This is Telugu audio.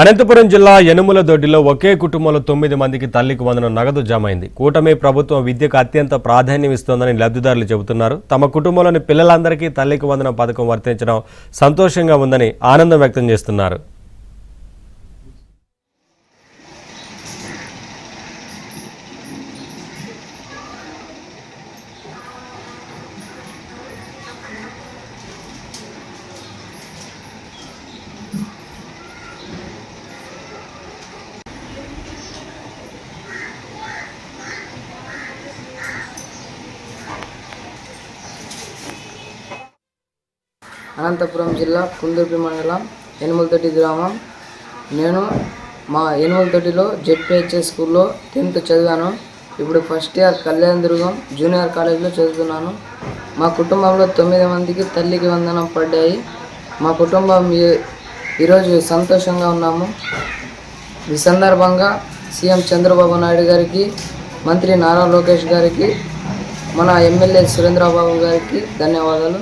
అనంతపురం జిల్లా యనుమల దొడ్డిలో ఒకే కుటుంబంలో 9 మందికి తల్లికి వందనం నగదు జమైంది. కూటమి ప్రభుత్వం విద్యకు అత్యంత ప్రాధాన్యం ఇస్తోందని లబ్ధిదారులు చెబుతున్నారు. తమ కుటుంబంలోని పిల్లలందరికీ తల్లికి వందనం పథకం వర్తించడం సంతోషంగా ఉందని ఆనందం వ్యక్తం చేస్తున్నారు. అనంతపురం జిల్లా కుందుర్పి మండలం యనుమలదొడ్డి గ్రామం. నేను మా యనుమలదొడ్డిలో జెడ్పీహెచ్ఎస్ స్కూల్లో 10th చదివాను. ఇప్పుడు ఫస్ట్ ఇయర్ కళ్యాణదుర్గం జూనియర్ కాలేజీలో చదువుతున్నాను. మా కుటుంబంలో 9 మందికి తల్లికి వందనం పడ్డాయి. మా కుటుంబం ఈరోజు సంతోషంగా ఉన్నాము. ఈ సందర్భంగా సీఎం చంద్రబాబు నాయుడు గారికి, మంత్రి నారా లోకేష్ గారికి, మన ఎమ్మెల్యే సురేంద్రబాబు గారికి ధన్యవాదాలు.